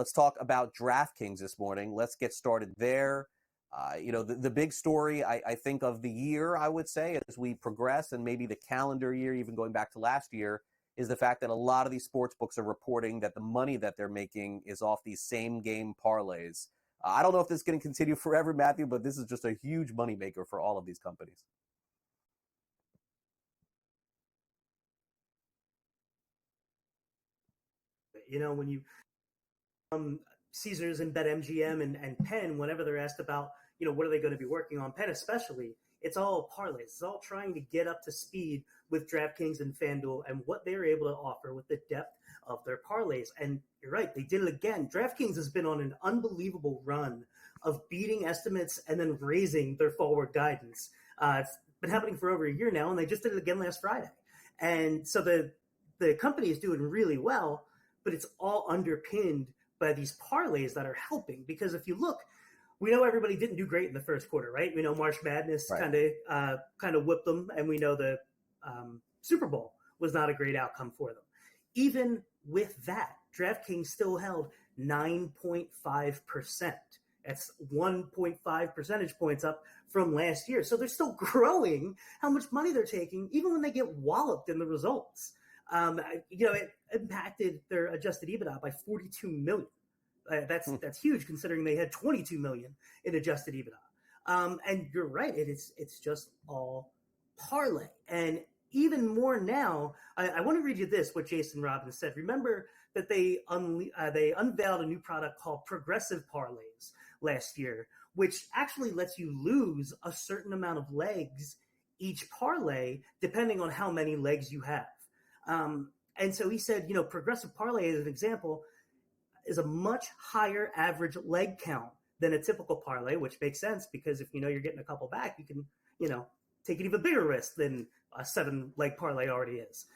Let's talk about DraftKings this morning. Let's get started there. The big story, I think, of the year, I would say, as we progress, and maybe the calendar year, even going back to last year, is the fact that a lot of these sports books are reporting that the money that they're making is off these same game parlays. I don't know if this is going to continue forever, Matthew, but this is just a huge moneymaker for all of these companies. When you Caesars and BetMGM and Penn, whenever they're asked about, what are they going to be working on, Penn especially, it's all parlays. It's all trying to get up to speed with DraftKings and FanDuel and what they're able to offer with the depth of their parlays. And you're right, they did it again. DraftKings has been on an unbelievable run of beating estimates and then raising their forward guidance. It's been happening for over a year now, and they just did it again last Friday. And so the company is doing really well, but it's all underpinned by these parlays that are helping. Because if you look, we know everybody didn't do great in the first quarter, right? We know March Madness kind of whipped them, and we know the Super Bowl was not a great outcome for them. Even with that, DraftKings still held 9.5%. That's 1.5 percentage points up from last year. So they're still growing how much money they're taking, even when they get walloped in the results. It impacted their adjusted EBITDA by $42 million. That's huge considering they had $22 million in adjusted EBITDA. And you're right, it's just all parlay. And even more now, I want to read you what Jason Robbins said. Remember that they unveiled a new product called Progressive Parlays last year, which actually lets you lose a certain amount of legs each parlay, depending on how many legs you have. And so he said, Progressive Parlay, as an example, is a much higher average leg count than a typical parlay, which makes sense because if you're getting a couple back, you can, take an even bigger risk than a 7-leg parlay already is.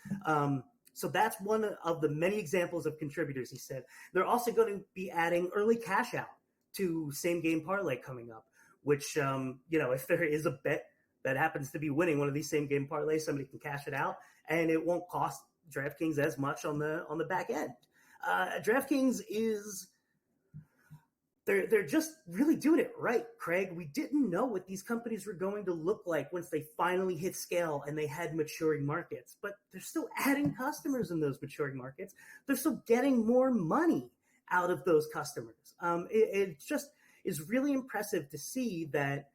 So that's one of the many examples of contributors, he said. They're also going to be adding early cash out to same game parlay coming up, which, if there is a bet that happens to be winning one of these same game parlays, somebody can cash it out and it won't cost DraftKings as much on the back end. DraftKings they're just really doing it right, Craig. We didn't know what these companies were going to look like once they finally hit scale and they had maturing markets, but they're still adding customers in those maturing markets. They're still getting more money out of those customers. It just is really impressive to see that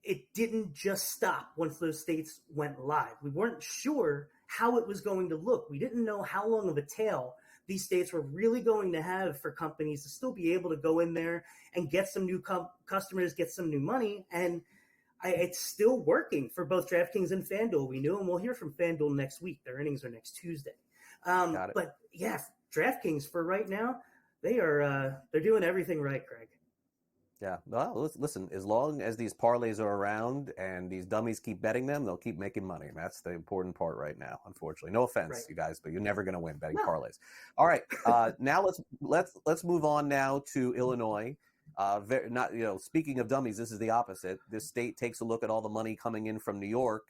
it didn't just stop once those states went live. We weren't sure how it was going to look. We didn't know how long of a tail these states were really going to have for companies to still be able to go in there and get some new customers, get some new money. And it's still working for both DraftKings and FanDuel. We knew, and we'll hear from FanDuel next week. Their earnings are next Tuesday. But yeah, DraftKings for right now, they're doing everything right, Craig. Yeah. Well, listen, as long as these parlays are around and these dummies keep betting them, they'll keep making money. And that's the important part right now, unfortunately. No offense, you guys, but you're never going to win betting parlays. All right. Now let's move on now to Illinois. Speaking of dummies, this is the opposite. This state takes a look at all the money coming in from New York.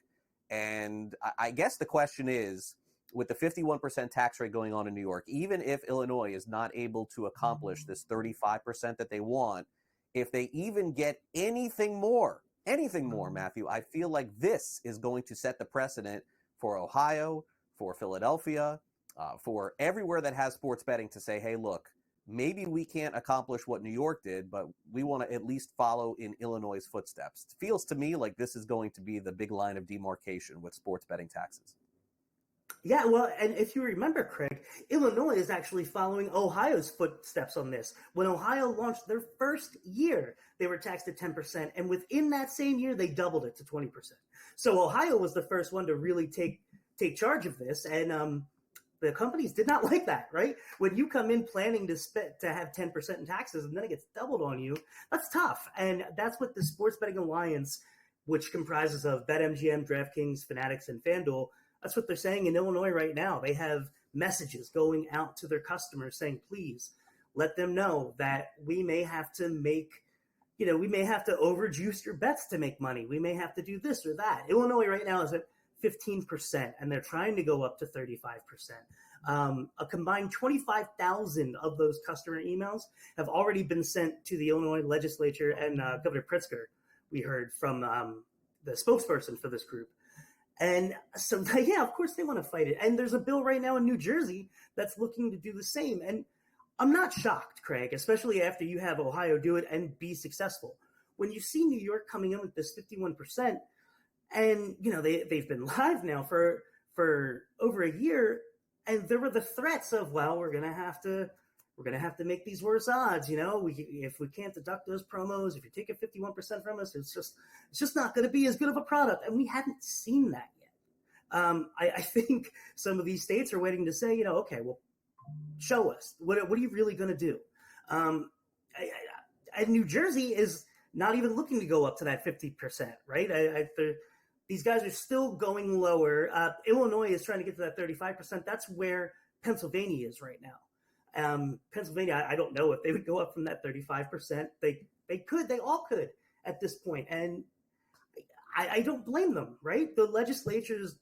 And I guess the question is, with the 51% tax rate going on in New York, even if Illinois is not able to accomplish this 35% that they want, if they even get anything more, Matthew, I feel like this is going to set the precedent for Ohio, for Philadelphia, for everywhere that has sports betting to say, hey, look, maybe we can't accomplish what New York did, but we want to at least follow in Illinois' footsteps. It feels to me like this is going to be the big line of demarcation with sports betting taxes. Yeah, well, and if you remember, Craig, Illinois is actually following Ohio's footsteps on this. When Ohio launched their first year, they were taxed at 10%, and within that same year, they doubled it to 20%. So Ohio was the first one to really take charge of this, and the companies did not like that, right? When you come in planning to have 10% in taxes, and then it gets doubled on you, that's tough. And that's what the Sports Betting Alliance, which comprises of BetMGM, DraftKings, Fanatics, and FanDuel, that's what they're saying in Illinois right now. They have messages going out to their customers saying, please let them know that we may have to overjuice your bets to make money. We may have to do this or that. Illinois right now is at 15%, and they're trying to go up to 35%. A combined 25,000 of those customer emails have already been sent to the Illinois legislature and Governor Pritzker, we heard from the spokesperson for this group. And so, yeah, of course they want to fight it. And there's a bill right now in New Jersey that's looking to do the same. And I'm not shocked, Craig, especially after you have Ohio do it and be successful. When you see New York coming in with this 51%, and they've been live now for over a year, and there were the threats of, well, we're gonna have to make these worse odds. If we can't deduct those promos, if you take a 51% from us, it's just not going to be as good of a product. And we haven't seen that yet. I think some of these states are waiting to say, okay, well, show us what are you really going to do? And New Jersey is not even looking to go up to that 50%, right? These guys are still going lower. Illinois is trying to get to that 35%. That's where Pennsylvania is right now. Pennsylvania, I don't know if they would go up from that 35%. They all could at this point. And I don't blame them, right? The legislature's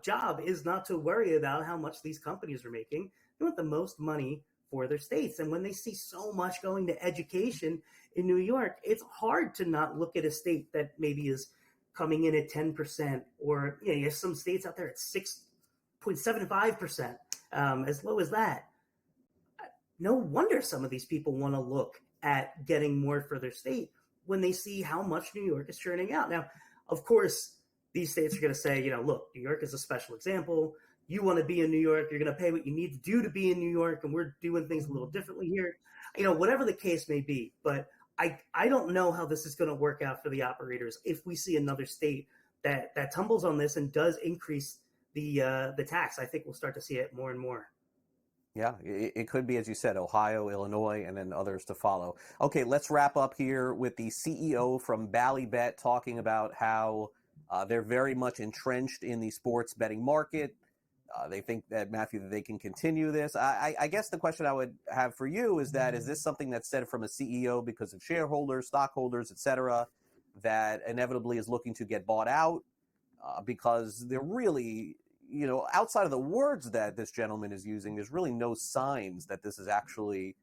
job is not to worry about how much these companies are making. They want the most money for their states. And when they see so much going to education in New York, it's hard to not look at a state that maybe is coming in at 10%, or you have some states out there at 6.75%, as low as that. No wonder some of these people want to look at getting more for their state when they see how much New York is churning out. Now, of course, these states are going to say, look, New York is a special example. You want to be in New York, you're going to pay what you need to do to be in New York, and we're doing things a little differently here. Whatever the case may be. But I don't know how this is going to work out for the operators if we see another state that tumbles on this and does increase the tax. I think we'll start to see it more and more. Yeah, it could be, as you said, Ohio, Illinois, and then others to follow. Okay, let's wrap up here with the CEO from BallyBet talking about how they're very much entrenched in the sports betting market. They think that, Matthew, that they can continue this. I guess the question I would have for you is this something that's said from a CEO because of shareholders, stockholders, et cetera, that inevitably is looking to get bought out because they're really, outside of the words that this gentleman is using, there's really no signs that this is actually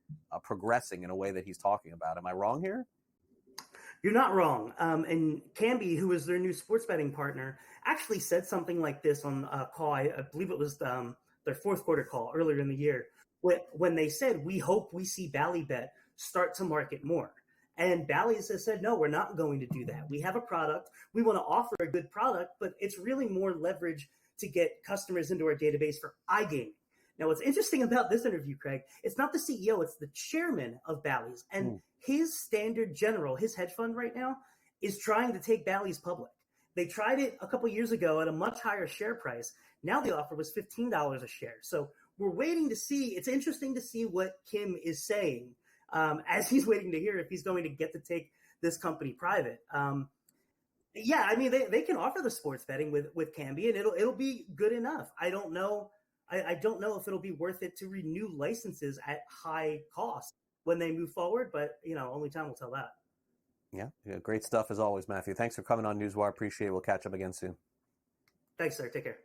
progressing in a way that he's talking about. Am I wrong here? You're not wrong. And Canby, who is their new sports betting partner, actually said something like this on a call. I believe it was their fourth quarter call earlier in the year, when they said, we hope we see BallyBet start to market more. And Bally's has said, no, we're not going to do that. We have a product. We want to offer a good product, but it's really more leverage to get customers into our database for iGaming. Now, what's interesting about this interview, Craig, it's not the CEO, it's the chairman of Bally's. And his Standard General, his hedge fund right now, is trying to take Bally's public. They tried it a couple years ago at a much higher share price. Now the offer was $15 a share. So we're waiting to see. It's interesting to see what Kim is saying as he's waiting to hear if he's going to get to take this company private. Yeah, I mean, they can offer the sports betting with Canby, and it'll be good enough. I don't know. I don't know if it'll be worth it to renew licenses at high cost when they move forward, but only time will tell that. Yeah, great stuff as always, Matthew. Thanks for coming on Newswire. Appreciate it. We'll catch up again soon. Thanks, sir. Take care.